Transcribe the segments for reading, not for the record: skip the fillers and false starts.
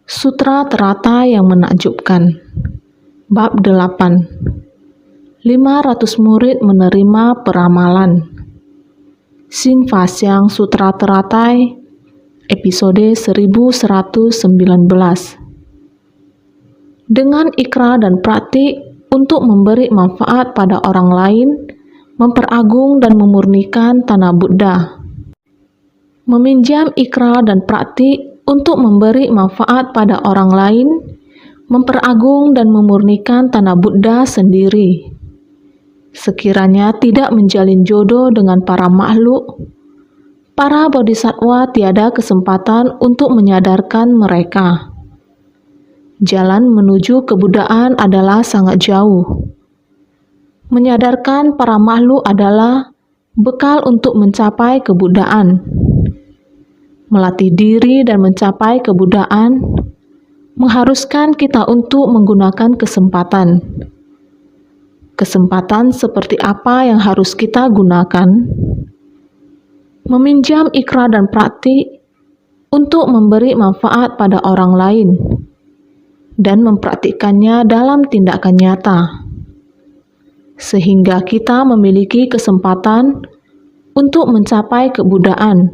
Sutra Terata yang menakjubkan. Bab 8. 500 murid menerima peramalan. Sin Fasyang Sutra Teratai, episode 1119. Dengan ikrar dan praktik untuk memberi manfaat pada orang lain, memperagung dan memurnikan tanah Buddha. Meminjam ikrar dan praktik untuk memberi manfaat pada orang lain, memperagung dan memurnikan tanah Buddha sendiri. Sekiranya tidak menjalin jodoh dengan para makhluk, para bodhisattva tiada kesempatan untuk menyadarkan mereka. Jalan menuju kebudayaan adalah sangat jauh. Menyadarkan para makhluk adalah bekal untuk mencapai kebudayaan. Melatih diri dan mencapai kebudayaan mengharuskan kita untuk menggunakan kesempatan. Kesempatan seperti apa yang harus kita gunakan? Meminjam ikrar dan praktik untuk memberi manfaat pada orang lain dan mempraktikkannya dalam tindakan nyata, sehingga kita memiliki kesempatan untuk mencapai kebudayaan.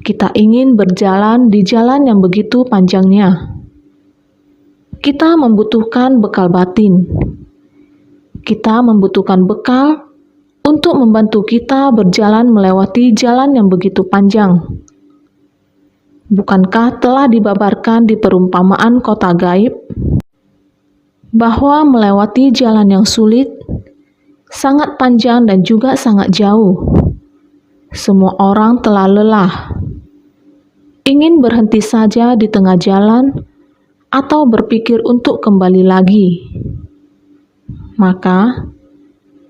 Kita ingin berjalan di jalan yang begitu panjangnya. Kita membutuhkan bekal batin. Kita membutuhkan bekal untuk membantu kita berjalan melewati jalan yang begitu panjang. Bukankah telah dibabarkan di perumpamaan kota gaib bahwa melewati jalan yang sulit, sangat panjang dan juga sangat jauh, semua orang telah lelah, ingin berhenti saja di tengah jalan atau berpikir untuk kembali lagi. Maka,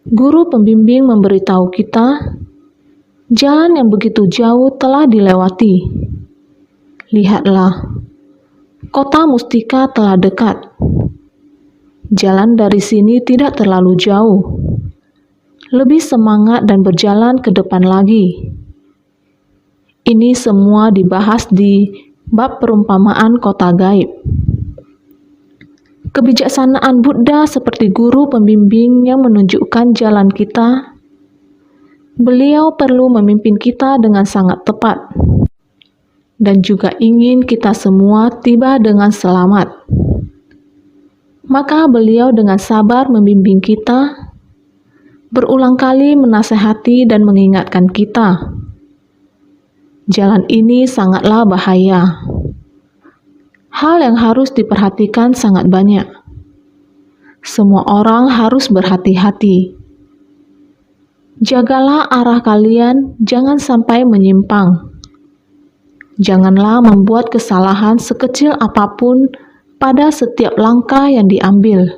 guru pembimbing memberitahu kita, jalan yang begitu jauh telah dilewati. Lihatlah, kota Mustika telah dekat. Jalan dari sini tidak terlalu jauh. Lebih semangat dan berjalan ke depan lagi. Ini semua dibahas di bab perumpamaan kota gaib. Kebijaksanaan Buddha seperti guru pembimbing yang menunjukkan jalan kita. Beliau perlu memimpin kita dengan sangat tepat dan juga ingin kita semua tiba dengan selamat. Maka beliau dengan sabar membimbing kita, berulang kali menasehati dan mengingatkan kita. Jalan ini sangatlah bahaya. Hal yang harus diperhatikan sangat banyak. Semua orang harus berhati-hati. Jagalah arah kalian, jangan sampai menyimpang. Janganlah membuat kesalahan sekecil apapun pada setiap langkah yang diambil.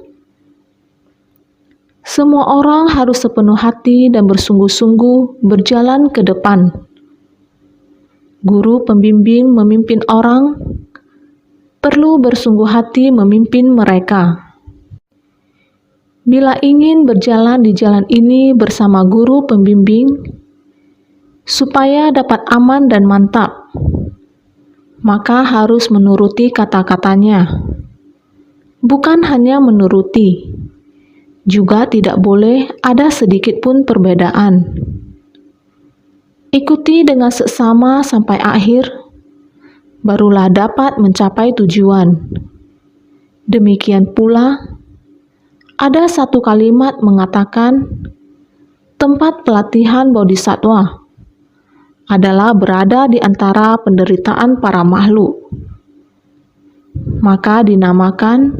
Semua orang harus sepenuh hati dan bersungguh-sungguh berjalan ke depan. Guru pembimbing memimpin orang, perlu bersungguh hati memimpin mereka. Bila ingin berjalan di jalan ini bersama guru pembimbing, supaya dapat aman dan mantap, maka harus menuruti kata-katanya. Bukan hanya menuruti, juga tidak boleh ada sedikit pun perbedaan. Ikuti dengan seksama sampai akhir, barulah dapat mencapai tujuan. Demikian pula, ada satu kalimat mengatakan, tempat pelatihan bodhisattva adalah berada di antara penderitaan para makhluk. Maka dinamakan,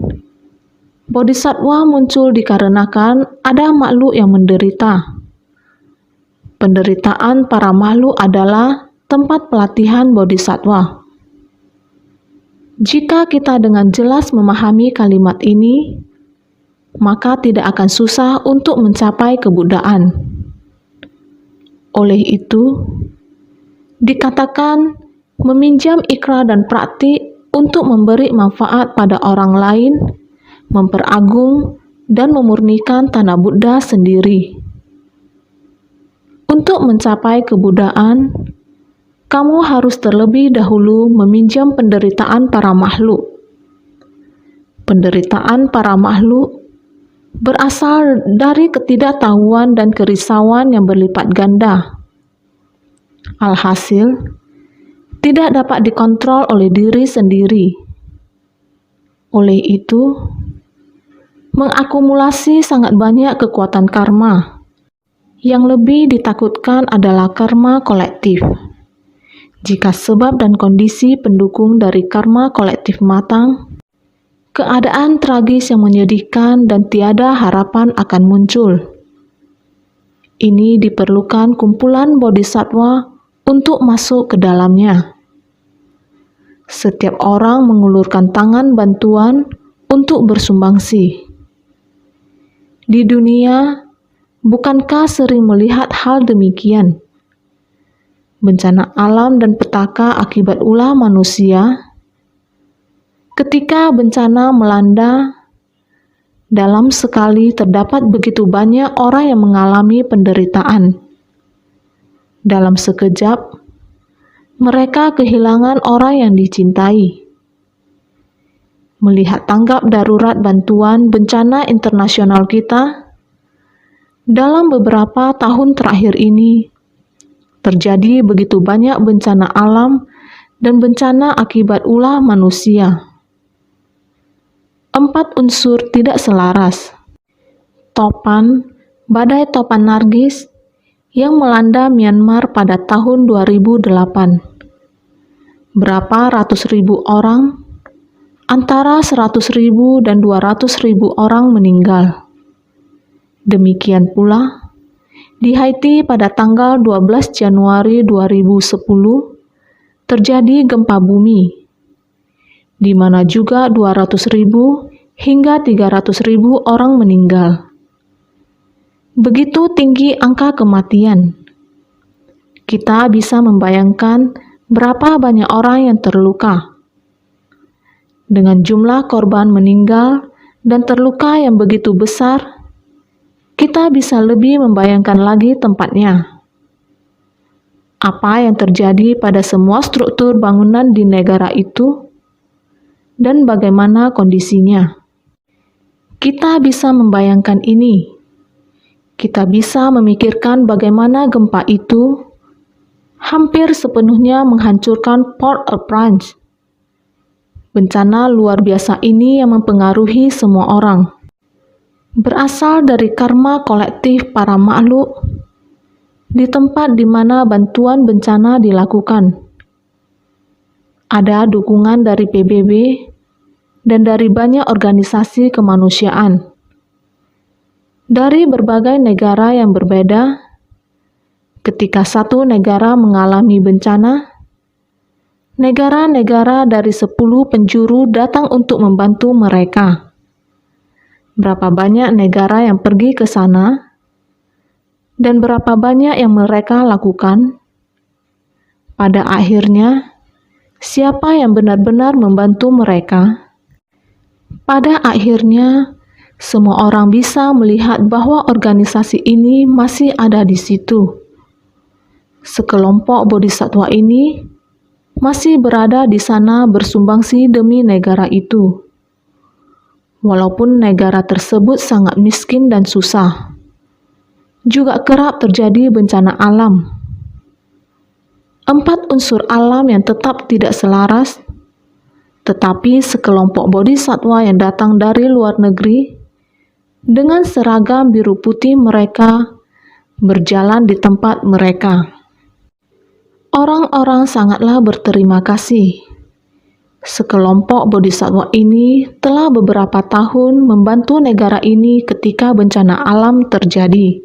bodhisattva muncul dikarenakan ada makhluk yang menderita. Penderitaan para makhluk adalah tempat pelatihan bodhisattva. Jika kita dengan jelas memahami kalimat ini, maka tidak akan susah untuk mencapai kebudayaan. Oleh itu, dikatakan meminjam ikrar dan praktik untuk memberi manfaat pada orang lain, memperagung dan memurnikan tanah Buddha sendiri. Untuk mencapai kebudayaan, kamu harus terlebih dahulu meminjam penderitaan para makhluk. Penderitaan para makhluk berasal dari ketidaktahuan dan kerisauan yang berlipat ganda. Alhasil, tidak dapat dikontrol oleh diri sendiri. Oleh itu, mengakumulasi sangat banyak kekuatan karma. Yang lebih ditakutkan adalah karma kolektif. Jika sebab dan kondisi pendukung dari karma kolektif matang, keadaan tragis yang menyedihkan dan tiada harapan akan muncul. Ini diperlukan kumpulan bodhisattva untuk masuk ke dalamnya. Setiap orang mengulurkan tangan bantuan untuk bersumbangsi. Di dunia, bukankah sering melihat hal demikian? Bencana alam dan petaka akibat ulah manusia. Ketika bencana melanda, dalam sekali terdapat begitu banyak orang yang mengalami penderitaan. Dalam sekejap, mereka kehilangan orang yang dicintai. Melihat tanggap darurat bantuan bencana internasional kita, dalam beberapa tahun terakhir ini, terjadi begitu banyak bencana alam dan bencana akibat ulah manusia. 4 unsur tidak selaras. Topan, badai topan Nargis yang melanda Myanmar pada tahun 2008. Berapa ratus ribu orang, antara 100.000 dan 200.000 orang meninggal. Demikian pula, di Haiti pada tanggal 12 Januari 2010, terjadi gempa bumi, di mana juga 200.000 hingga 300.000 orang meninggal. Begitu tinggi angka kematian. Kita bisa membayangkan berapa banyak orang yang terluka. Dengan jumlah korban meninggal dan terluka yang begitu besar, kita bisa lebih membayangkan lagi tempatnya. Apa yang terjadi pada semua struktur bangunan di negara itu, dan bagaimana kondisinya. Kita bisa membayangkan ini. Kita bisa memikirkan bagaimana gempa itu hampir sepenuhnya menghancurkan Port-au-Prince. Bencana luar biasa ini yang mempengaruhi semua orang. Berasal dari karma kolektif para makhluk di tempat di mana bantuan bencana dilakukan. Ada dukungan dari PBB dan dari banyak organisasi kemanusiaan. Dari berbagai negara yang berbeda, ketika satu negara mengalami bencana, negara-negara dari 10 penjuru datang untuk membantu mereka. Berapa banyak negara yang pergi ke sana, dan berapa banyak yang mereka lakukan? Pada akhirnya, siapa yang benar-benar membantu mereka? Pada akhirnya, semua orang bisa melihat bahwa organisasi ini masih ada di situ. Sekelompok bodhisattva ini masih berada di sana bersumbangsi demi negara itu. Walaupun negara tersebut sangat miskin dan susah, juga kerap terjadi bencana alam. 4 unsur alam yang tetap tidak selaras, tetapi sekelompok bodhisattva yang datang dari luar negeri dengan seragam biru putih mereka berjalan di tempat mereka. Orang-orang sangatlah berterima kasih. Sekelompok bodhisattva ini telah beberapa tahun membantu negara ini ketika bencana alam terjadi.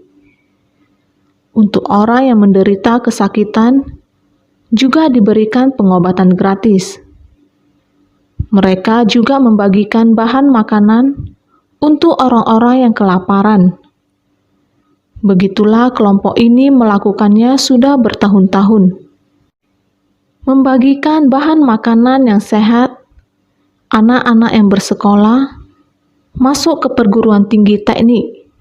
Untuk orang yang menderita kesakitan, juga diberikan pengobatan gratis. Mereka juga membagikan bahan makanan untuk orang-orang yang kelaparan. Begitulah kelompok ini melakukannya sudah bertahun-tahun. Membagikan bahan makanan yang sehat, anak-anak yang bersekolah, masuk ke perguruan tinggi teknik,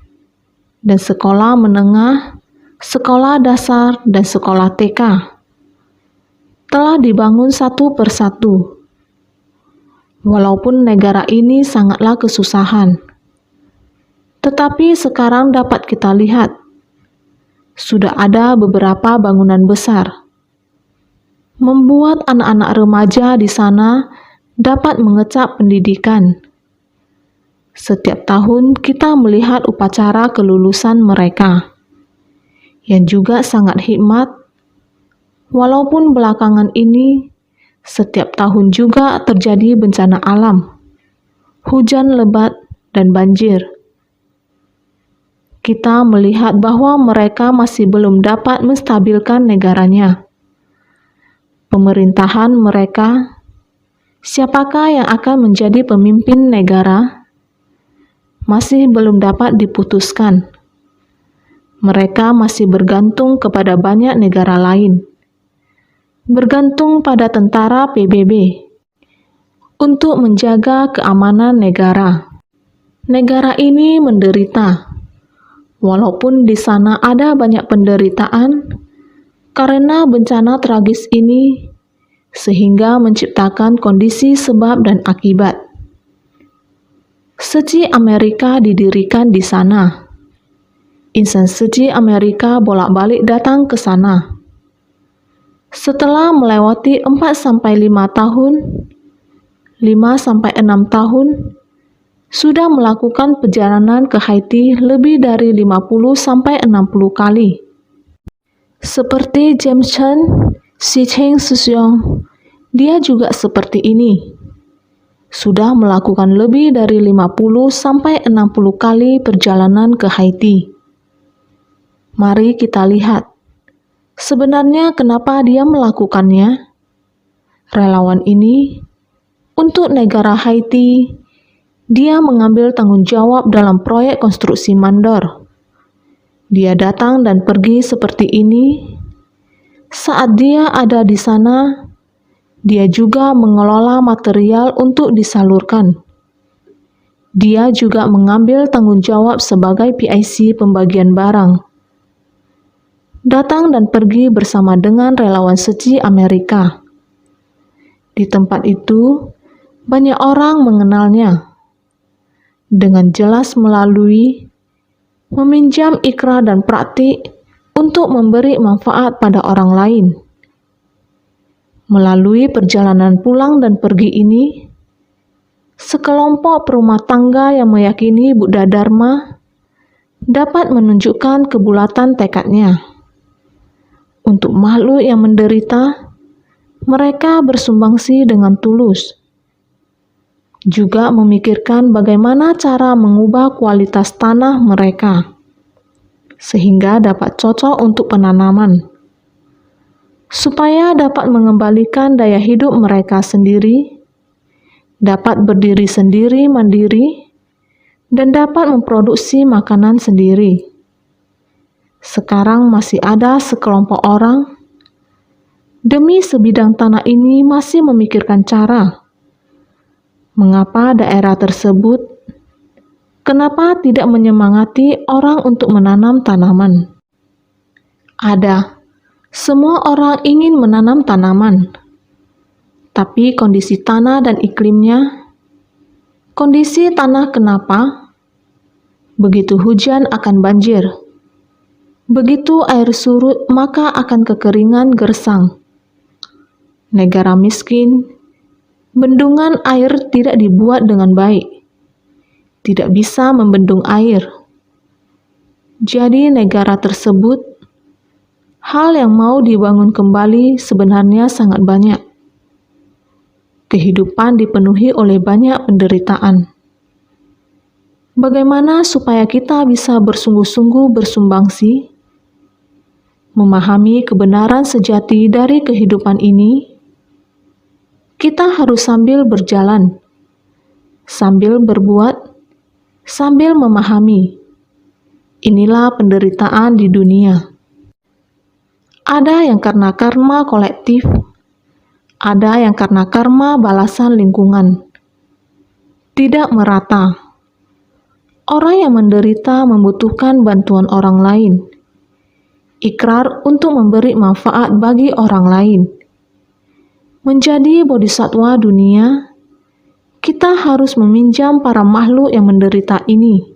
dan sekolah menengah, sekolah dasar, dan sekolah TK. telah dibangun satu persatu. Walaupun negara ini sangatlah kesusahan, tetapi sekarang dapat kita lihat, sudah ada beberapa bangunan besar, membuat anak-anak remaja di sana dapat mengecap pendidikan. Setiap tahun kita melihat upacara kelulusan mereka, yang juga sangat hikmat, walaupun belakangan ini setiap tahun juga terjadi bencana alam, hujan lebat dan banjir. Kita melihat bahwa mereka masih belum dapat menstabilkan negaranya. Pemerintahan mereka, siapakah yang akan menjadi pemimpin negara, masih belum dapat diputuskan. Mereka masih bergantung kepada banyak negara lain, bergantung pada tentara PBB untuk menjaga keamanan negara. Negara ini menderita, walaupun di sana ada banyak penderitaan karena bencana tragis ini, sehingga menciptakan kondisi sebab dan akibat. Suci Amerika didirikan di sana. Insan suci Amerika bolak-balik datang ke sana. Setelah melewati 4-5 tahun, 5-6 tahun, sudah melakukan perjalanan ke Haiti lebih dari 50-60 kali. Seperti James Chen, Si Cheng Susiong, dia juga seperti ini. Sudah melakukan lebih dari 50-60 kali perjalanan ke Haiti. Mari kita lihat, sebenarnya kenapa dia melakukannya? Relawan ini, untuk negara Haiti, dia mengambil tanggung jawab dalam proyek konstruksi mandor. Dia datang dan pergi seperti ini. Saat dia ada di sana, dia juga mengelola material untuk disalurkan. Dia juga mengambil tanggung jawab sebagai PIC pembagian barang. Datang dan pergi bersama dengan relawan suci Amerika. Di tempat itu, banyak orang mengenalnya. Dengan jelas melalui meminjam ikrar dan praktik untuk memberi manfaat pada orang lain. Melalui perjalanan pulang dan pergi ini, sekelompok perumah tangga yang meyakini Buddha Dharma dapat menunjukkan kebulatan tekadnya. Untuk makhluk yang menderita, mereka bersumbangsi dengan tulus. Juga memikirkan bagaimana cara mengubah kualitas tanah mereka, sehingga dapat cocok untuk penanaman. Supaya dapat mengembalikan daya hidup mereka sendiri, dapat berdiri sendiri mandiri, dan dapat memproduksi makanan sendiri. Sekarang masih ada sekelompok orang, demi sebidang tanah ini masih memikirkan cara. Mengapa daerah tersebut, kenapa tidak menyemangati orang untuk menanam tanaman? Ada. Semua orang ingin menanam tanaman, tapi kondisi tanah dan iklimnya, kondisi tanah kenapa? Begitu hujan akan banjir, begitu air surut maka akan kekeringan gersang. Negara miskin, bendungan air tidak dibuat dengan baik, tidak bisa membendung air. Jadi negara tersebut, hal yang mau dibangun kembali sebenarnya sangat banyak. Kehidupan dipenuhi oleh banyak penderitaan. Bagaimana supaya kita bisa bersungguh-sungguh bersumbangsi, memahami kebenaran sejati dari kehidupan ini? Kita harus sambil berjalan, sambil berbuat, sambil memahami. Inilah penderitaan di dunia. Ada yang karena karma kolektif, ada yang karena karma balasan lingkungan. Tidak merata. Orang yang menderita membutuhkan bantuan orang lain. Ikrar untuk memberi manfaat bagi orang lain. Menjadi bodhisatwa dunia, kita harus meminjam para makhluk yang menderita ini.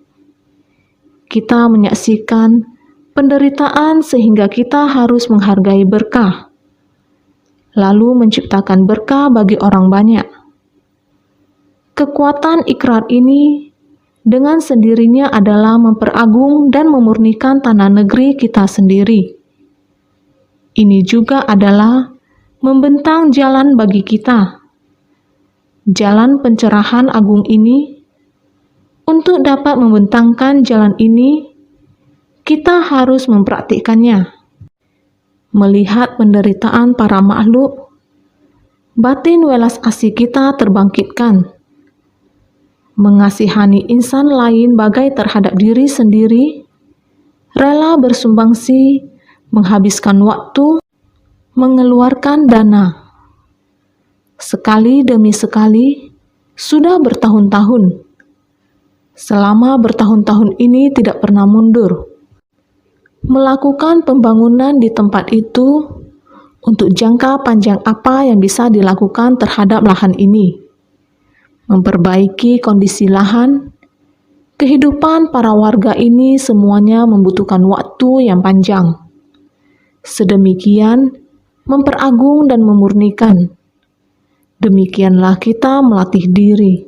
Kita menyaksikan penderitaan sehingga kita harus menghargai berkah, lalu menciptakan berkah bagi orang banyak. Kekuatan ikrar ini dengan sendirinya adalah memperagung dan memurnikan tanah negeri kita sendiri. Ini juga adalah membentang jalan bagi kita. Jalan pencerahan agung ini, untuk dapat membentangkan jalan ini, kita harus mempraktikkannya. Melihat penderitaan para makhluk, batin welas asih kita terbangkitkan. Mengasihani insan lain bagai terhadap diri sendiri, rela bersumbangsi, menghabiskan waktu, mengeluarkan dana. Sekali demi sekali, sudah bertahun-tahun. Selama bertahun-tahun ini tidak pernah mundur. Melakukan pembangunan di tempat itu untuk jangka panjang apa yang bisa dilakukan terhadap lahan ini. Memperbaiki kondisi lahan, kehidupan para warga ini semuanya membutuhkan waktu yang panjang. Sedemikian, memperagung dan memurnikan. Demikianlah kita melatih diri.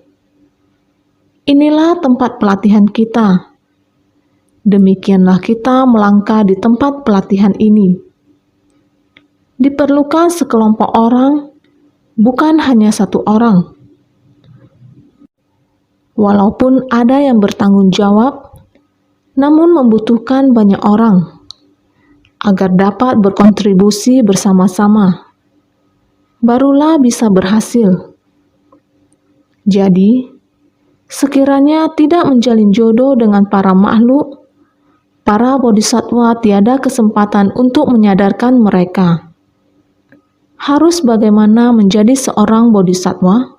Inilah tempat pelatihan kita. Demikianlah kita melangkah di tempat pelatihan ini. Diperlukan sekelompok orang, bukan hanya satu orang. Walaupun ada yang bertanggung jawab, namun membutuhkan banyak orang agar dapat berkontribusi bersama-sama, barulah bisa berhasil. Jadi, sekiranya tidak menjalin jodoh dengan para makhluk, para bodhisatwa tiada kesempatan untuk menyadarkan mereka. Harus bagaimana menjadi seorang bodhisatwa?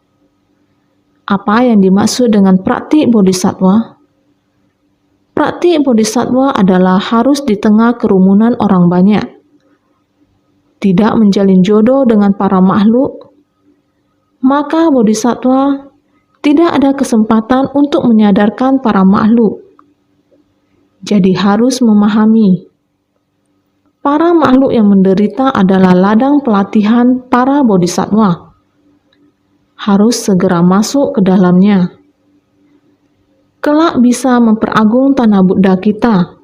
Apa yang dimaksud dengan praktik bodhisatwa? Praktik bodhisatwa adalah harus di tengah kerumunan orang banyak. Tidak menjalin jodoh dengan para makhluk, maka bodhisatwa tidak ada kesempatan untuk menyadarkan para makhluk. Jadi harus memahami, para makhluk yang menderita adalah ladang pelatihan para bodhisatwa. Harus segera masuk ke dalamnya. Kelak bisa memperagung tanah Buddha kita.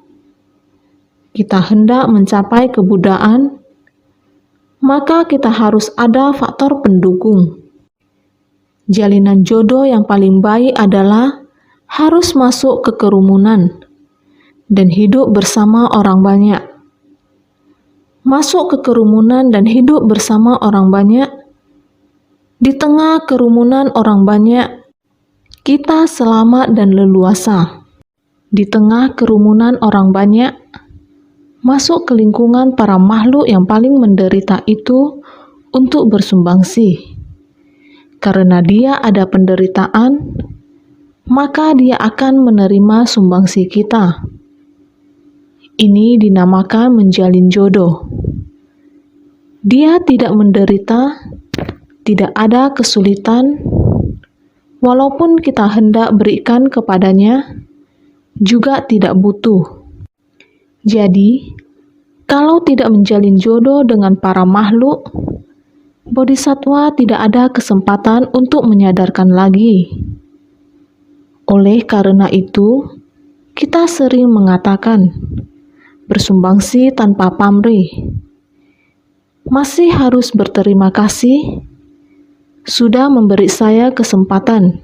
Kita hendak mencapai kebudaan, maka kita harus ada faktor pendukung. Jalinan jodoh yang paling baik adalah harus masuk ke kerumunan dan hidup bersama orang banyak. Masuk ke kerumunan dan hidup bersama orang banyak. Di tengah kerumunan orang banyak, kita selamat dan leluasa. Di tengah kerumunan orang banyak, masuk ke lingkungan para makhluk yang paling menderita itu untuk bersumbangsi. Karena dia ada penderitaan, maka dia akan menerima sumbangsi kita. Ini dinamakan menjalin jodoh. Dia tidak menderita, tidak ada kesulitan, walaupun kita hendak berikan kepadanya, juga tidak butuh. Jadi, kalau tidak menjalin jodoh dengan para makhluk, bodhisatwa tidak ada kesempatan untuk menyadarkan lagi. Oleh karena itu, kita sering mengatakan, bersumbangsi tanpa pamrih. Masih harus berterima kasih, sudah memberi saya kesempatan,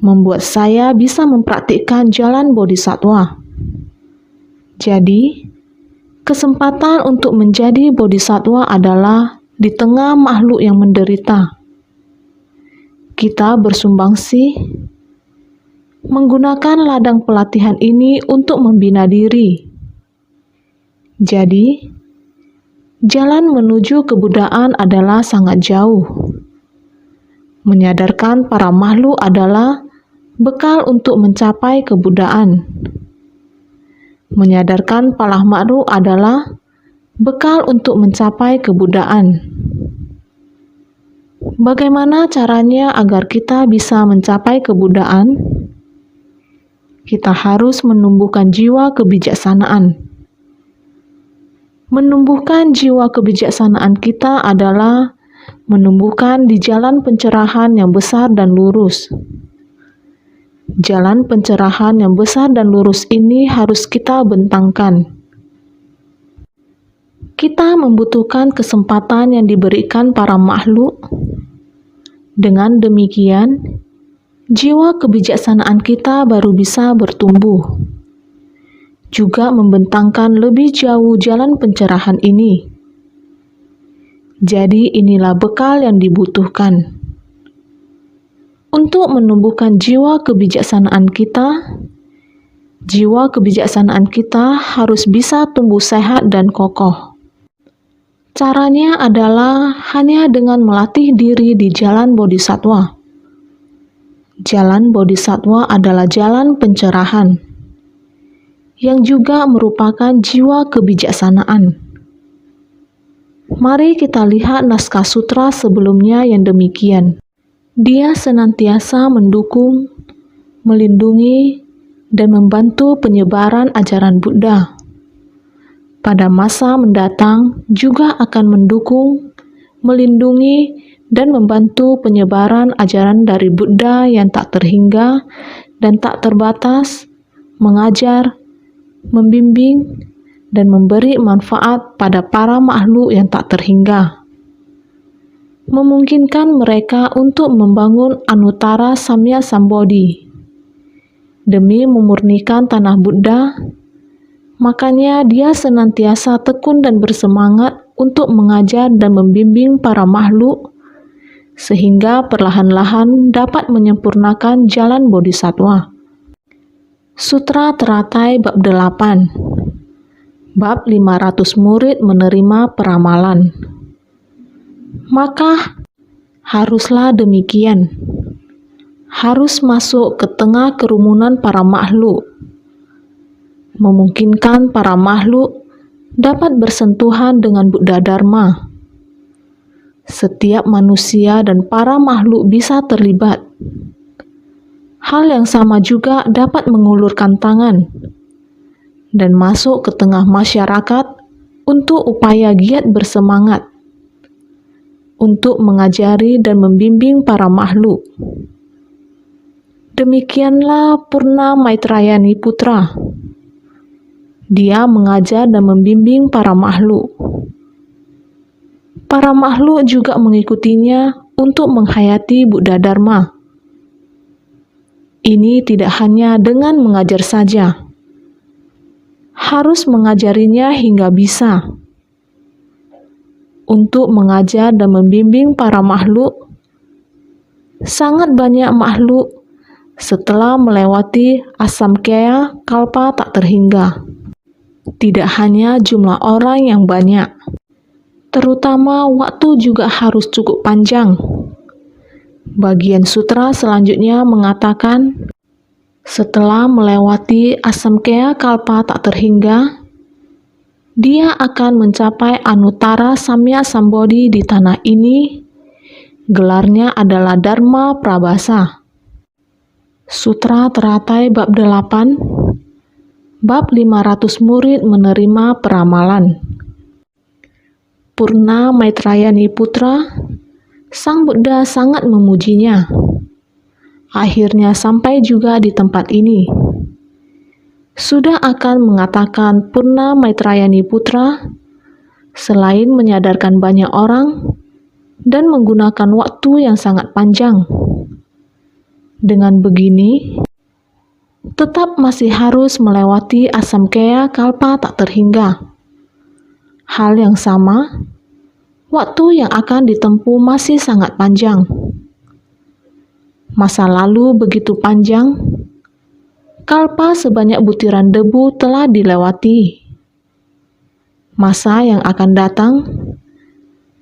membuat saya bisa mempraktikkan jalan bodhisatwa. Jadi, kesempatan untuk menjadi bodhisatwa adalah di tengah makhluk yang menderita. Kita bersumbangsi, menggunakan ladang pelatihan ini untuk membina diri. Jadi, jalan menuju kebudaan adalah sangat jauh. Menyadarkan para makhluk adalah bekal untuk mencapai kebudaan. Menyadarkan para makhluk adalah bekal untuk mencapai kebudaan. Bagaimana caranya agar kita bisa mencapai kebudaan? Kita harus menumbuhkan jiwa kebijaksanaan. Menumbuhkan jiwa kebijaksanaan kita adalah menumbuhkan di jalan pencerahan yang besar dan lurus. Jalan pencerahan yang besar dan lurus ini harus kita bentangkan. Kita membutuhkan kesempatan yang diberikan para makhluk. Dengan demikian, jiwa kebijaksanaan kita baru bisa bertumbuh. Juga membentangkan lebih jauh jalan pencerahan ini. Jadi inilah bekal yang dibutuhkan. Untuk menumbuhkan jiwa kebijaksanaan kita harus bisa tumbuh sehat dan kokoh. Caranya adalah hanya dengan melatih diri di jalan bodhisattva. Jalan bodhisattva adalah jalan pencerahan, yang juga merupakan jiwa kebijaksanaan. Mari kita lihat naskah sutra sebelumnya yang demikian. Dia senantiasa mendukung, melindungi, dan membantu penyebaran ajaran Buddha. Pada masa mendatang juga akan mendukung, melindungi, dan membantu penyebaran ajaran dari Buddha yang tak terhingga dan tak terbatas, mengajar, membimbing, dan memberi manfaat pada para makhluk yang tak terhingga. Memungkinkan mereka untuk membangun Anuttara Samya Sambodhi. Demi memurnikan tanah Buddha, makanya dia senantiasa tekun dan bersemangat untuk mengajar dan membimbing para makhluk, sehingga perlahan-lahan dapat menyempurnakan jalan bodhisattva. Sutra Teratai Bab 8. Bab 500 murid menerima peramalan. Maka haruslah demikian. Harus masuk ke tengah kerumunan para makhluk. Memungkinkan para makhluk dapat bersentuhan dengan Buddha Dharma. Setiap manusia dan para makhluk bisa terlibat. Hal yang sama juga dapat mengulurkan tangan dan masuk ke tengah masyarakat untuk upaya giat bersemangat untuk mengajari dan membimbing para makhluk. Demikianlah Purna Maitrayani Putra. Dia mengajar dan membimbing para makhluk. Para makhluk juga mengikutinya untuk menghayati Buddha Dharma. Ini tidak hanya dengan mengajar saja. Harus mengajarinya hingga bisa. Untuk mengajar dan membimbing para makhluk, sangat banyak makhluk setelah melewati asamkaya kalpa tak terhingga. Tidak hanya jumlah orang yang banyak, terutama waktu juga harus cukup panjang. Bagian sutra selanjutnya mengatakan, setelah melewati asamkaya kalpa tak terhingga, dia akan mencapai Anuttara Samya Sambodhi di tanah ini. Gelarnya adalah Dharma Prabhasa. Sutra Teratai Bab 8. Bab 500 murid menerima peramalan. Purna Maitrayani Putra, Sang Buddha sangat memujinya. Akhirnya sampai juga di tempat ini. Sudah akan mengatakan Purna Maitrayani Putra, selain menyadarkan banyak orang dan menggunakan waktu yang sangat panjang. Dengan begini, tetap masih harus melewati asamkaya kalpa tak terhingga. Hal yang sama, waktu yang akan ditempuh masih sangat panjang. Masa lalu begitu panjang, kalpa sebanyak butiran debu telah dilewati. Masa yang akan datang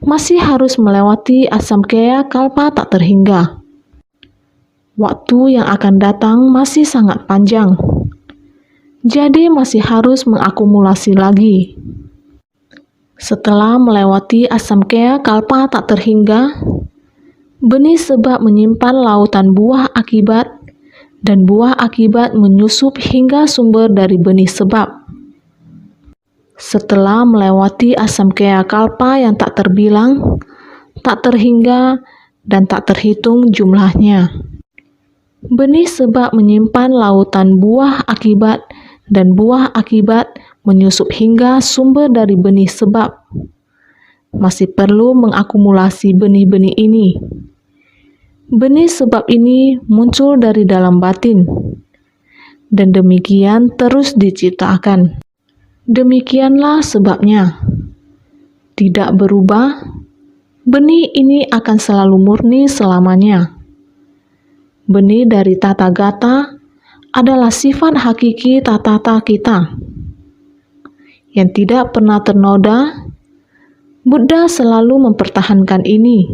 masih harus melewati asamkaya kalpa tak terhingga. Waktu yang akan datang masih sangat panjang. Jadi masih harus mengakumulasi lagi. Setelah melewati asamkaya kalpa tak terhingga, Benih sebab menyimpan lautan buah akibat, dan buah akibat menyusup hingga sumber dari benih sebab. Setelah melewati asam kea kalpa yang tak terbilang, tak terhingga, dan tak terhitung jumlahnya. Benih sebab menyimpan lautan buah akibat, dan buah akibat menyusup hingga sumber dari benih sebab. Masih perlu mengakumulasi benih-benih ini. Benih sebab ini muncul dari dalam batin, dan demikian terus diciptakan. Demikianlah sebabnya, tidak berubah, benih ini akan selalu murni selamanya. Benih dari tata gata adalah sifat hakiki tata kita, yang tidak pernah ternoda. Buddha selalu mempertahankan ini.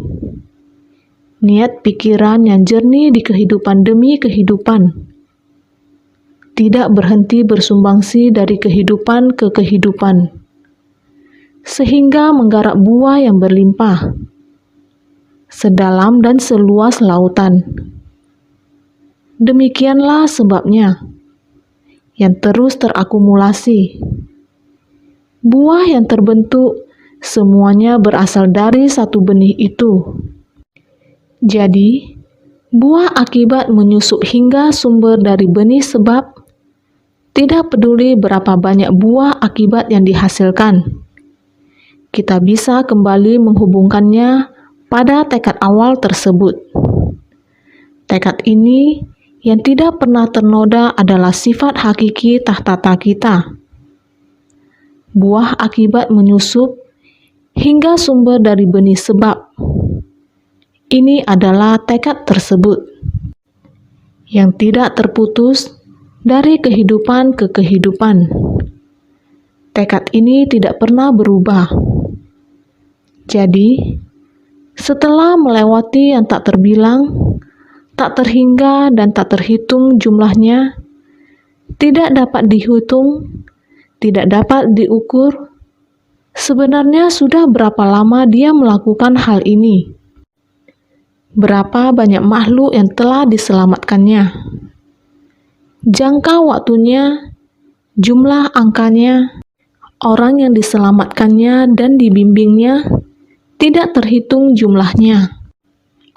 Niat pikiran yang jernih di kehidupan demi kehidupan, tidak berhenti bersumbangsi dari kehidupan ke kehidupan, sehingga menggarap buah yang berlimpah, sedalam dan seluas lautan. Demikianlah sebabnya, yang terus terakumulasi. Buah yang terbentuk semuanya berasal dari satu benih itu. Jadi, buah akibat menyusup hingga sumber dari benih sebab. Tidak peduli berapa banyak buah akibat yang dihasilkan, kita bisa kembali menghubungkannya pada tekad awal tersebut. Tekad ini yang tidak pernah ternoda adalah sifat hakiki tahtata kita. Buah akibat menyusup hingga sumber dari benih sebab. Ini adalah tekad tersebut, yang tidak terputus dari kehidupan ke kehidupan. Tekad ini tidak pernah berubah. Jadi, setelah melewati yang tak terbilang, tak terhingga dan tak terhitung jumlahnya, tidak dapat dihitung, tidak dapat diukur, sebenarnya sudah berapa lama dia melakukan hal ini? Berapa banyak makhluk yang telah diselamatkannya? Jangka waktunya, jumlah angkanya, orang yang diselamatkannya dan dibimbingnya, tidak terhitung jumlahnya.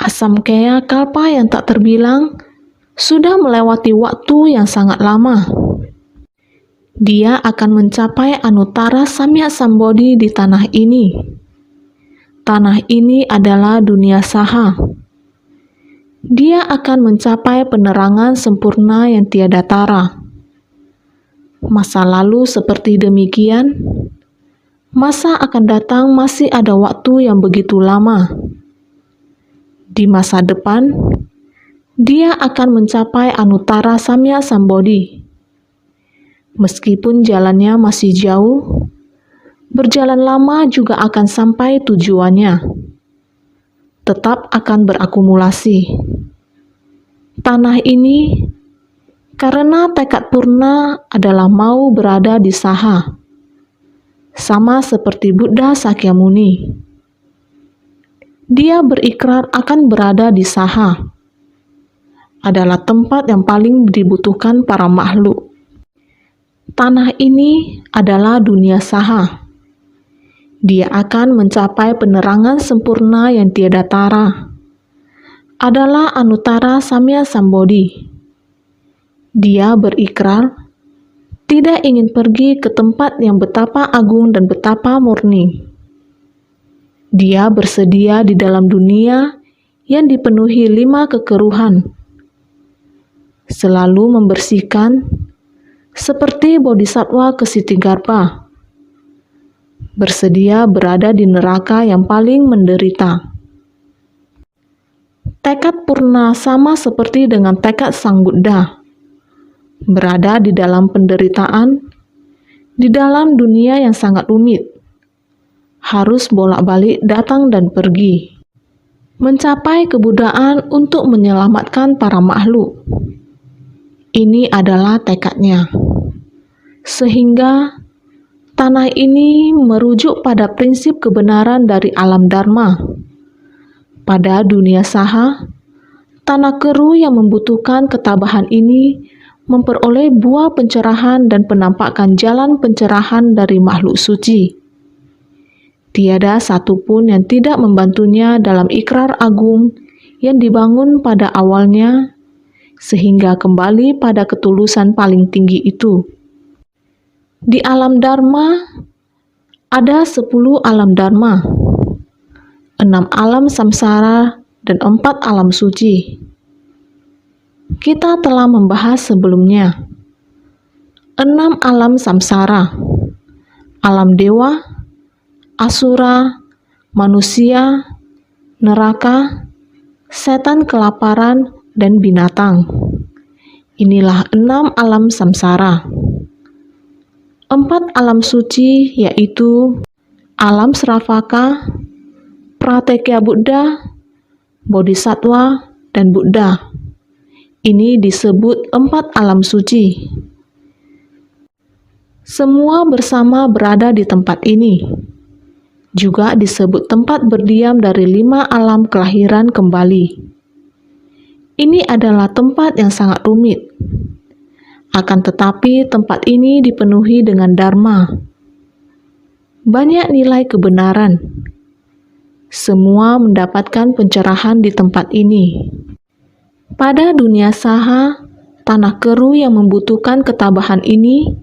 Asam kea kalpa yang tak terbilang sudah melewati waktu yang sangat lama. Dia akan mencapai anuttara samyak sambodhi di tanah ini. Tanah ini adalah dunia saha. Dia akan mencapai penerangan sempurna yang tiada tara. Masa lalu seperti demikian, masa akan datang masih ada waktu yang begitu lama. Di masa depan, dia akan mencapai anuttara samyak sambodhi. Meskipun jalannya masih jauh, berjalan lama juga akan sampai tujuannya. Tetap akan berakumulasi. Tanah ini, karena tekad purna adalah mau berada di saha, sama seperti Buddha Sakyamuni. Dia berikrar akan berada di saha, adalah tempat yang paling dibutuhkan para makhluk. Tanah ini adalah dunia saha. Dia akan mencapai penerangan sempurna yang tiada tara. Adalah anuttara samyak sambodhi. Dia berikrar tidak ingin pergi ke tempat yang betapa agung dan betapa murni. Dia bersedia di dalam dunia yang dipenuhi 5 kekeruhan. Selalu membersihkan seperti bodhisattva Ksitigarbha. Bersedia berada di neraka yang paling menderita. Tekad purna sama seperti dengan tekad Sang Buddha. Berada di dalam penderitaan, di dalam dunia yang sangat rumit. Harus bolak-balik datang dan pergi. Mencapai kebuddhaan untuk menyelamatkan para makhluk. Ini adalah tekadnya. Sehingga tanah ini merujuk pada prinsip kebenaran dari alam dharma. Pada dunia saha, tanah keru yang membutuhkan ketabahan ini memperoleh buah pencerahan dan penampakan jalan pencerahan dari makhluk suci. Tiada satupun yang tidak membantunya dalam ikrar agung yang dibangun pada awalnya, sehingga kembali pada ketulusan paling tinggi itu. Di alam Dharma, ada 10 alam Dharma, 6 alam samsara, dan 4 alam suci. Kita telah membahas sebelumnya. 6 alam samsara, alam dewa, asura, manusia, neraka, setan kelaparan, dan binatang. Inilah 6 alam samsara. 4 alam suci yaitu alam Sravaka, Pratyeka Buddha, Bodhisattva, dan Buddha. Ini disebut 4 alam suci. Semua bersama berada di tempat ini. Juga disebut tempat berdiam dari 5 alam kelahiran kembali. Ini adalah tempat yang sangat rumit. Akan tetapi tempat ini dipenuhi dengan dharma. Banyak nilai kebenaran. Semua mendapatkan pencerahan di tempat ini. Pada dunia saha, tanah keru yang membutuhkan ketabahan ini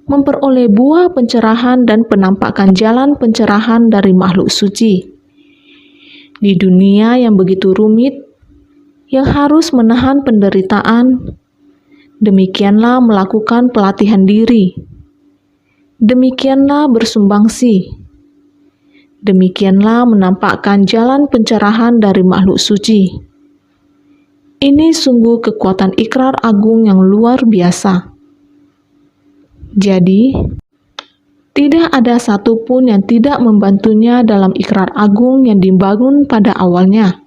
memperoleh buah pencerahan dan penampakan jalan pencerahan dari makhluk suci. Di dunia yang begitu rumit, yang harus menahan penderitaan, demikianlah melakukan pelatihan diri. Demikianlah bersumbangsi. Demikianlah menampakkan jalan pencerahan dari makhluk suci. Ini sungguh kekuatan ikrar agung yang luar biasa. Jadi, tidak ada satupun yang tidak membantunya dalam ikrar agung yang dibangun pada awalnya.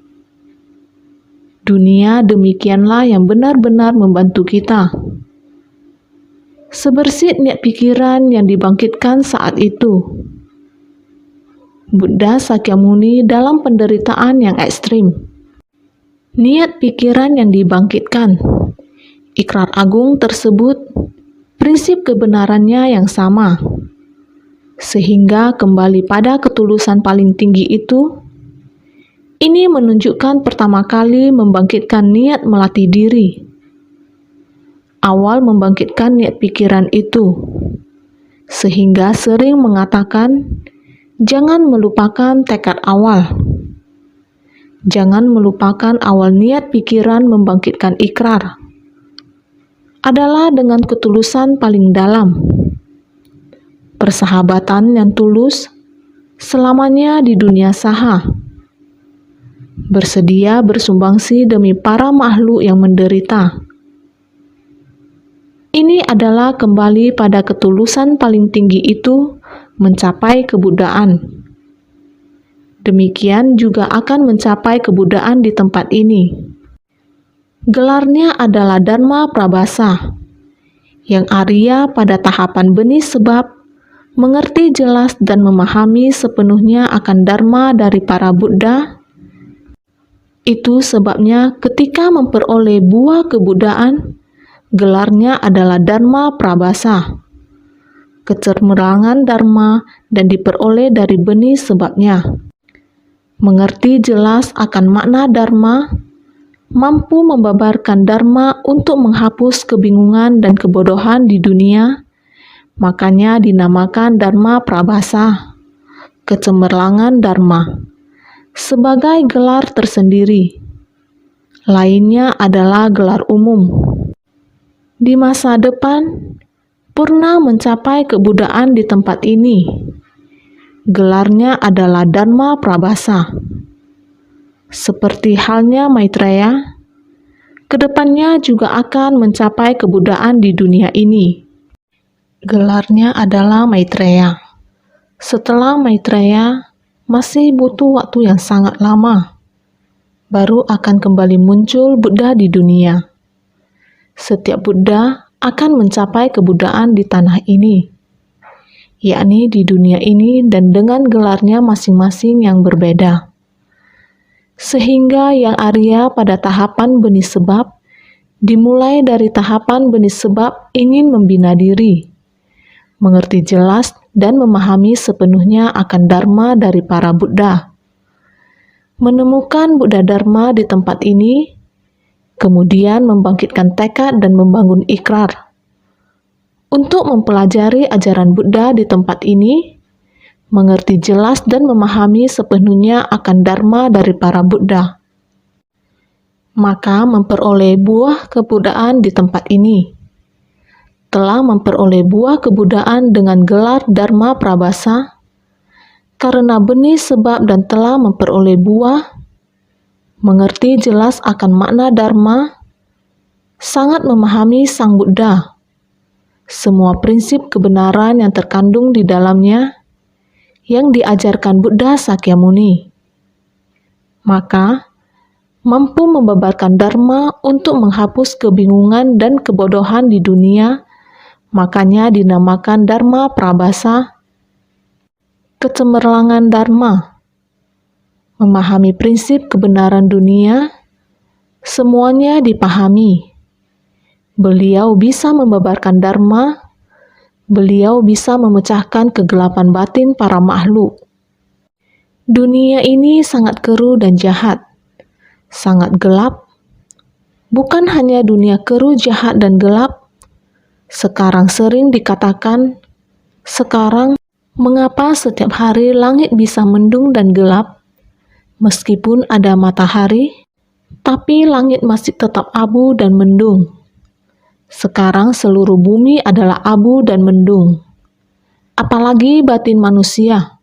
Dunia demikianlah yang benar-benar membantu kita. Sebersih niat pikiran yang dibangkitkan saat itu. Buddha Sakyamuni dalam penderitaan yang ekstrim. Niat pikiran yang dibangkitkan. Ikrar agung tersebut, prinsip kebenarannya yang sama. Sehingga kembali pada ketulusan paling tinggi itu, ini menunjukkan pertama kali membangkitkan niat melatih diri. Awal membangkitkan niat pikiran itu, sehingga sering mengatakan, jangan melupakan tekad awal. Jangan melupakan awal niat pikiran membangkitkan ikrar. Adalah dengan ketulusan paling dalam. Persahabatan yang tulus selamanya di dunia saha. Bersedia bersumbangsi demi para makhluk yang menderita. Ini adalah kembali pada ketulusan paling tinggi itu mencapai kebudaan. Demikian juga akan mencapai kebudaan di tempat ini. Gelarnya adalah Dharma Prabhasa, yang Arya pada tahapan benih sebab mengerti jelas dan memahami sepenuhnya akan Dharma dari para Buddha. Itu sebabnya ketika memperoleh buah kebudaan, gelarnya adalah Dharma Prabhasa. Kecemerlangan Dharma dan diperoleh dari benih sebabnya. Mengerti jelas akan makna Dharma, mampu membabarkan Dharma untuk menghapus kebingungan dan kebodohan di dunia, makanya dinamakan Dharma Prabhasa, kecemerlangan Dharma, sebagai gelar tersendiri. Lainnya adalah gelar umum. Di masa depan, Purna mencapai kebudaan di tempat ini. Gelarnya adalah Dharma Prabhasa. Seperti halnya Maitreya, kedepannya juga akan mencapai kebudaan di dunia ini. Gelarnya adalah Maitreya. Setelah Maitreya, masih butuh waktu yang sangat lama. Baru akan kembali muncul Buddha di dunia. Setiap Buddha akan mencapai kebudaan di tanah ini, yakni di dunia ini dan dengan gelarnya masing-masing yang berbeda. Sehingga yang Arya pada tahapan benih sebab, dimulai dari tahapan benih sebab ingin membina diri, mengerti jelas dan memahami sepenuhnya akan Dharma dari para Buddha. Menemukan Buddha Dharma di tempat ini, kemudian membangkitkan tekad dan membangun ikrar untuk mempelajari ajaran Buddha di tempat ini, mengerti jelas dan memahami sepenuhnya akan Dharma dari para Buddha. Maka memperoleh buah kebudaan di tempat ini. Telah memperoleh buah kebudaan dengan gelar Dharma Prabhasa, karena benih sebab dan telah memperoleh buah, mengerti jelas akan makna Dharma, sangat memahami Sang Buddha, semua prinsip kebenaran yang terkandung di dalamnya, yang diajarkan Buddha Sakyamuni. Maka, mampu membabarkan Dharma untuk menghapus kebingungan dan kebodohan di dunia, makanya dinamakan Dharma Prabhasa, kecemerlangan Dharma. Memahami prinsip kebenaran dunia, semuanya dipahami. Beliau bisa membabarkan Dharma, beliau bisa memecahkan kegelapan batin para makhluk. Dunia ini sangat keruh dan jahat, sangat gelap. Bukan hanya dunia keruh, jahat, dan gelap. Sekarang sering dikatakan, sekarang mengapa setiap hari langit bisa mendung dan gelap? Meskipun ada matahari, tapi langit masih tetap abu dan mendung. Sekarang seluruh bumi adalah abu dan mendung. Apalagi batin manusia.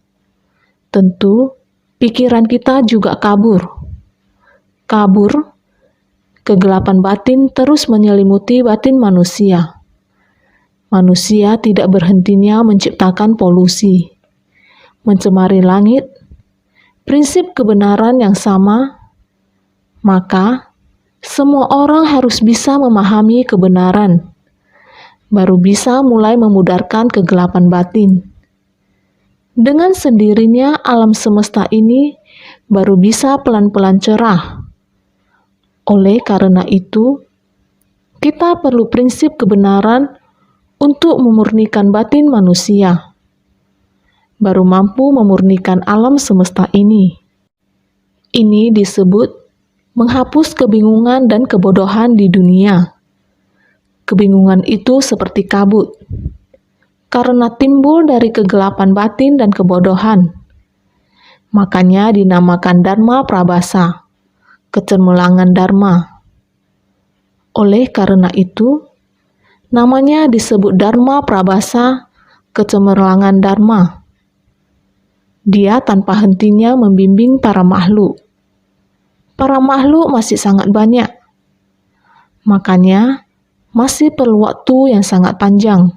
Tentu, pikiran kita juga kabur. Kabur, kegelapan batin terus menyelimuti batin manusia. Manusia tidak berhentinya menciptakan polusi, mencemari langit, prinsip kebenaran yang sama. Maka, semua orang harus bisa memahami kebenaran, baru bisa mulai memudarkan kegelapan batin. Dengan sendirinya alam semesta ini baru bisa pelan-pelan cerah. Oleh karena itu, kita perlu prinsip kebenaran untuk memurnikan batin manusia, baru mampu memurnikan alam semesta ini. Ini disebut menghapus kebingungan dan kebodohan di dunia. Kebingungan itu seperti kabut, karena timbul dari kegelapan batin dan kebodohan. Makanya dinamakan Dharma Prabhasa, kecemerlangan Dharma. Oleh karena itu, namanya disebut Dharma Prabhasa, kecemerlangan Dharma. Dia tanpa hentinya membimbing para makhluk. Para makhluk masih sangat banyak. Makanya, masih perlu waktu yang sangat panjang.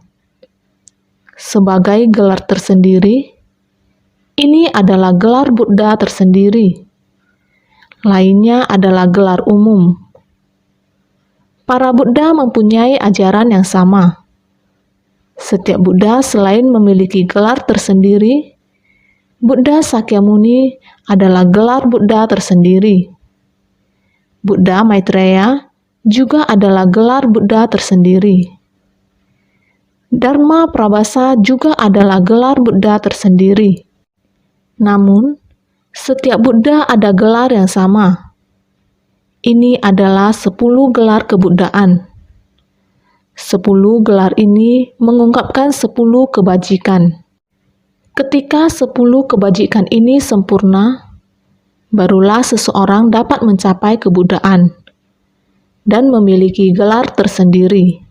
Sebagai gelar tersendiri, ini adalah gelar Buddha tersendiri. Lainnya adalah gelar umum. Para Buddha mempunyai ajaran yang sama. Setiap Buddha selain memiliki gelar tersendiri, Buddha Sakyamuni adalah gelar Buddha tersendiri. Buddha Maitreya juga adalah gelar Buddha tersendiri. Dharma Prabhasa juga adalah gelar Buddha tersendiri. Namun, setiap Buddha ada gelar yang sama. Ini adalah 10 gelar kebuddhaan. 10 gelar ini mengungkapkan 10 kebajikan. Ketika 10 kebajikan ini sempurna, barulah seseorang dapat mencapai kebuddhaan dan memiliki gelar tersendiri.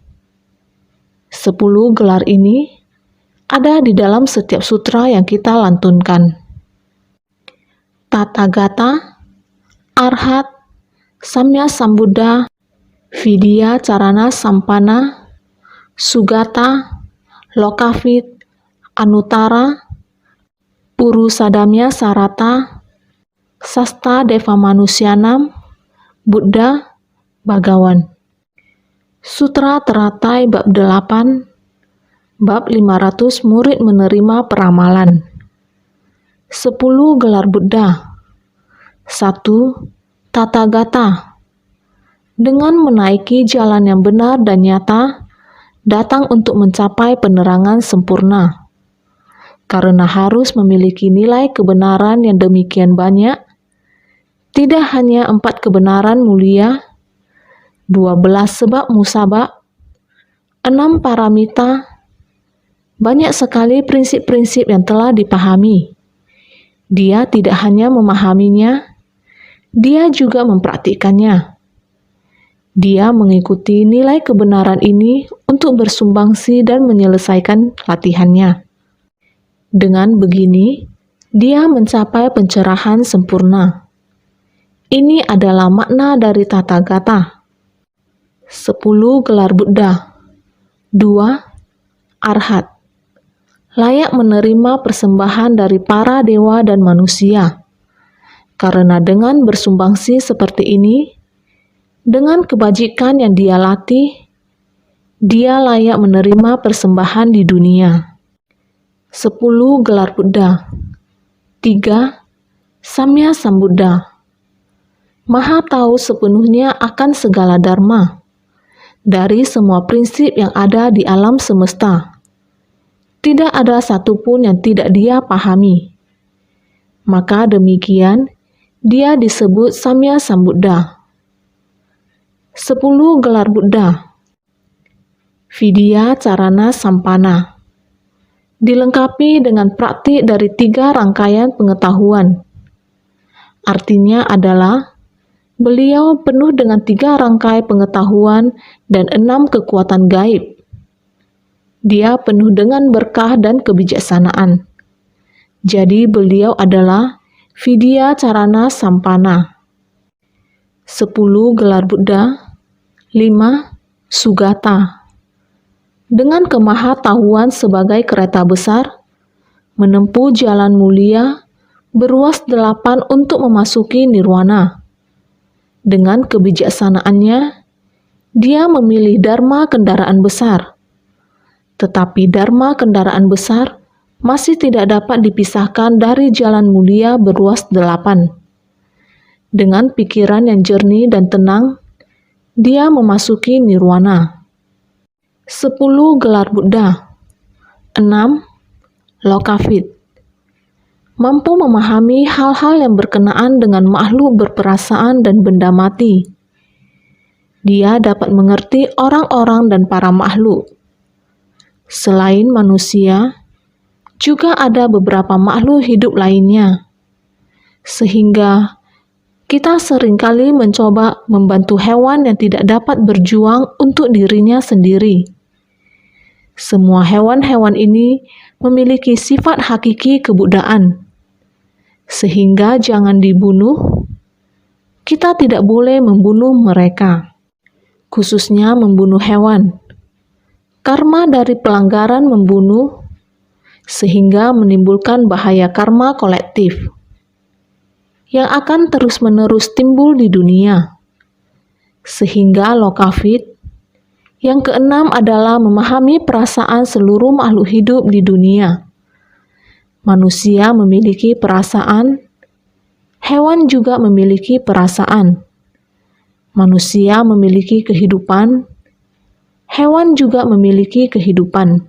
10 gelar ini ada di dalam setiap sutra yang kita lantunkan. Tathagata, Arhat, Samya Sambuddha, Vidya Carana Sampana, Sugata, Lokavit, Anuttara, Purusadamya Sarata, Sasta Deva Manusyanam, Buddha, Bhagawan. Sutra Teratai Bab 8, Bab 500 Murid Menerima Peramalan. 10 gelar Buddha, 1. Tathagata. Dengan menaiki jalan yang benar dan nyata, datang untuk mencapai penerangan sempurna. Karena harus memiliki nilai kebenaran yang demikian banyak, tidak hanya 4 kebenaran mulia, 12 sebab musabab, 6 paramita, banyak sekali prinsip-prinsip yang telah dipahami. Dia tidak hanya memahaminya, dia juga mempraktikkannya. Dia mengikuti nilai kebenaran ini untuk bersumbangsi dan menyelesaikan latihannya. Dengan begini, dia mencapai pencerahan sempurna. Ini adalah makna dari Tathagata. 10 gelar Buddha. 2. Arhat. Layak menerima persembahan dari para dewa dan manusia. Karena dengan bersumbangsi seperti ini, dengan kebajikan yang dia latih, dia layak menerima persembahan di dunia. 10 gelar Buddha. 3. Samya Sambuddha. Maha tahu sepenuhnya akan segala dharma, dari semua prinsip yang ada di alam semesta. Tidak ada satupun yang tidak dia pahami. Maka demikian, dia disebut Samya Sambuddha. 10 gelar Buddha. Vidya Carana Sampana. Dilengkapi dengan praktik dari 3 rangkaian pengetahuan. Artinya adalah, beliau penuh dengan 3 rangkai pengetahuan dan 6 kekuatan gaib. Dia penuh dengan berkah dan kebijaksanaan. Jadi beliau adalah Vidya Carana Sampana. 10 gelar Buddha. 5. Sugata. Dengan kemahatauan sebagai kereta besar, menempuh jalan mulia, beruas 8 untuk memasuki nirwana. Dengan kebijaksanaannya, dia memilih dharma kendaraan besar. Tetapi dharma kendaraan besar masih tidak dapat dipisahkan dari jalan mulia beruas 8. Dengan pikiran yang jernih dan tenang, dia memasuki nirwana. 10 gelar Buddha. 6. Lokavit. Mampu memahami hal-hal yang berkenaan dengan makhluk berperasaan dan benda mati. Dia dapat mengerti orang-orang dan para makhluk. Selain manusia, juga ada beberapa makhluk hidup lainnya. Sehingga kita seringkali mencoba membantu hewan yang tidak dapat berjuang untuk dirinya sendiri. Semua hewan-hewan ini memiliki sifat hakiki kebuddhaan. Sehingga jangan dibunuh. Kita tidak boleh membunuh mereka, khususnya membunuh hewan. Karma dari pelanggaran membunuh, sehingga menimbulkan bahaya karma kolektif yang akan terus-menerus timbul di dunia. Sehingga lokavit, yang keenam adalah memahami perasaan seluruh makhluk hidup di dunia. Manusia memiliki perasaan, hewan juga memiliki perasaan. Manusia memiliki kehidupan, hewan juga memiliki kehidupan.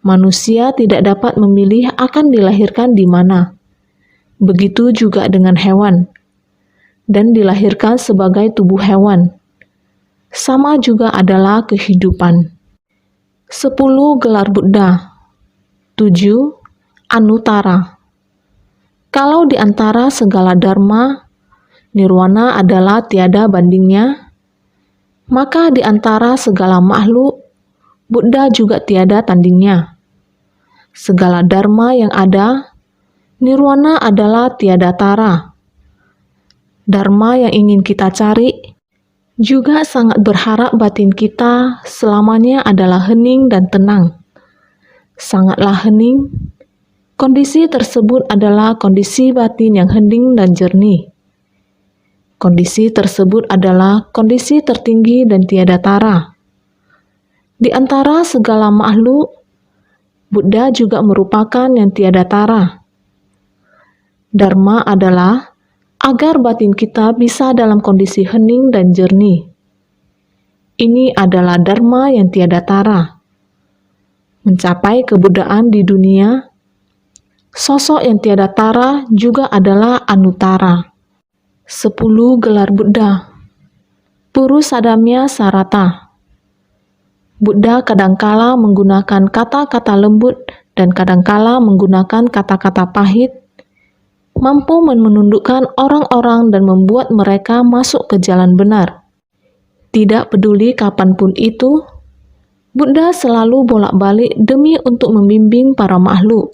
Manusia tidak dapat memilih akan dilahirkan di mana. Begitu juga dengan hewan, dan dilahirkan sebagai tubuh hewan. Sama juga adalah kehidupan. 10 gelar Buddha. 7. Anuttara. Kalau di antara segala dharma, nirwana adalah tiada bandingnya, maka di antara segala makhluk, Buddha juga tiada tandingnya. Segala dharma yang ada, nirwana adalah tiada tara. Dharma yang ingin kita cari, juga sangat berharap batin kita selamanya adalah hening dan tenang. Sangatlah hening. Kondisi tersebut adalah kondisi batin yang hening dan jernih. Kondisi tersebut adalah kondisi tertinggi dan tiada tara. Di antara segala makhluk, Buddha juga merupakan yang tiada tara. Dharma adalah agar batin kita bisa dalam kondisi hening dan jernih. Ini adalah dharma yang tiada tara. Mencapai kebuddhaan di dunia, sosok yang tiada tara juga adalah Anuttara. 10 gelar Buddha. Purusadamya Sarata. Buddha kadangkala menggunakan kata-kata lembut dan kadangkala menggunakan kata-kata pahit, mampu menundukkan orang-orang dan membuat mereka masuk ke jalan benar. Tidak peduli kapanpun itu, Buddha selalu bolak-balik demi untuk membimbing para makhluk.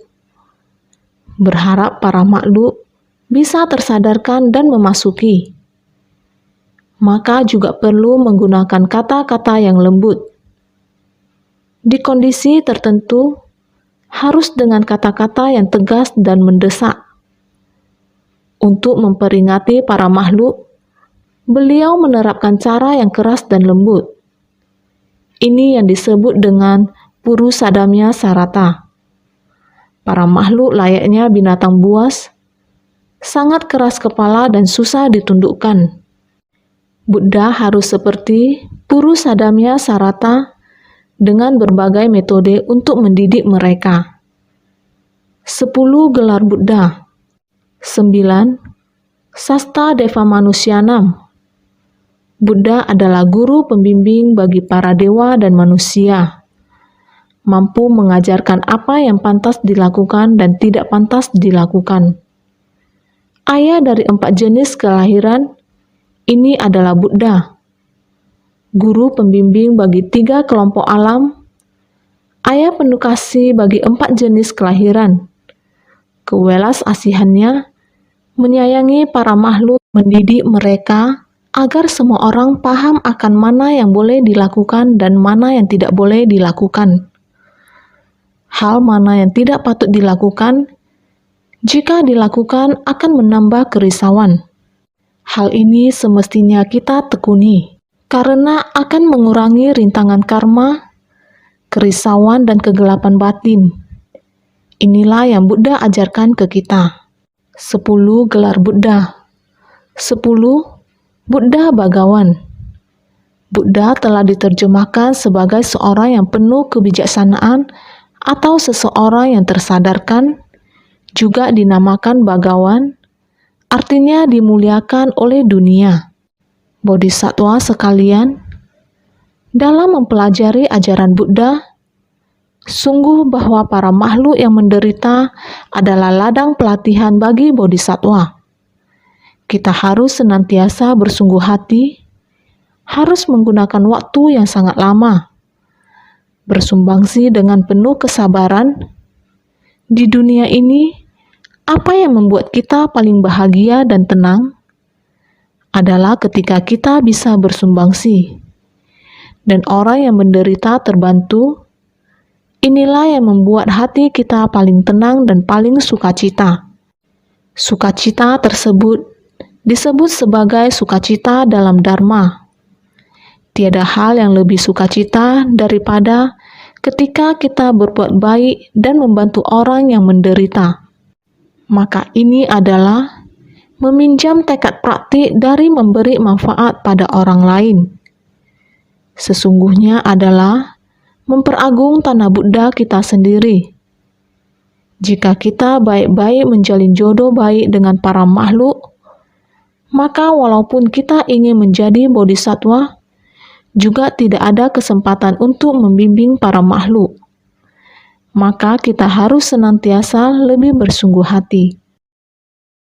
Berharap para makhluk bisa tersadarkan dan memasuki. Maka juga perlu menggunakan kata-kata yang lembut. Di kondisi tertentu, harus dengan kata-kata yang tegas dan mendesak. Untuk memperingati para makhluk, beliau menerapkan cara yang keras dan lembut. Ini yang disebut dengan Purusadamya Sarata. Para makhluk layaknya binatang buas, sangat keras kepala dan susah ditundukkan. Buddha harus seperti Purusadamya Sarata dengan berbagai metode untuk mendidik mereka. 10 gelar Buddha. 9. Sasta Deva Manusyanam. Buddha adalah guru pembimbing bagi para dewa dan manusia, mampu mengajarkan apa yang pantas dilakukan dan tidak pantas dilakukan. Ayah dari 4 jenis kelahiran, ini adalah Buddha. Guru pembimbing bagi 3 kelompok alam, ayah penuh kasih bagi 4 jenis kelahiran. Kewelas asihannya menyayangi para makhluk, mendidik mereka agar semua orang paham akan mana yang boleh dilakukan dan mana yang tidak boleh dilakukan. Hal mana yang tidak patut dilakukan, jika dilakukan akan menambah kerisauan. Hal ini semestinya kita tekuni, karena akan mengurangi rintangan karma, kerisauan dan kegelapan batin. Inilah yang Buddha ajarkan ke kita. 10 gelar Buddha. 10. Buddha Bhagawan. Buddha telah diterjemahkan sebagai seorang yang penuh kebijaksanaan atau seseorang yang tersadarkan, juga dinamakan Bhagawan, artinya dimuliakan oleh dunia. Bodhisattva sekalian, dalam mempelajari ajaran Buddha, sungguh bahwa para makhluk yang menderita adalah ladang pelatihan bagi bodhisattva. Kita harus senantiasa bersungguh hati, harus menggunakan waktu yang sangat lama, bersumbangsi dengan penuh kesabaran. Di dunia ini, apa yang membuat kita paling bahagia dan tenang adalah ketika kita bisa bersumbangsi, dan orang yang menderita terbantu. Inilah yang membuat hati kita paling tenang dan paling sukacita. Sukacita tersebut disebut sebagai sukacita dalam Dharma. Tiada hal yang lebih sukacita daripada ketika kita berbuat baik dan membantu orang yang menderita. Maka ini adalah meminjam tekad praktik dari memberi manfaat pada orang lain. Sesungguhnya adalah memperagung tanah Buddha kita sendiri. Jika kita baik-baik menjalin jodoh baik dengan para makhluk, maka walaupun kita ingin menjadi bodhisattva, juga tidak ada kesempatan untuk membimbing para makhluk. Maka kita harus senantiasa lebih bersungguh hati.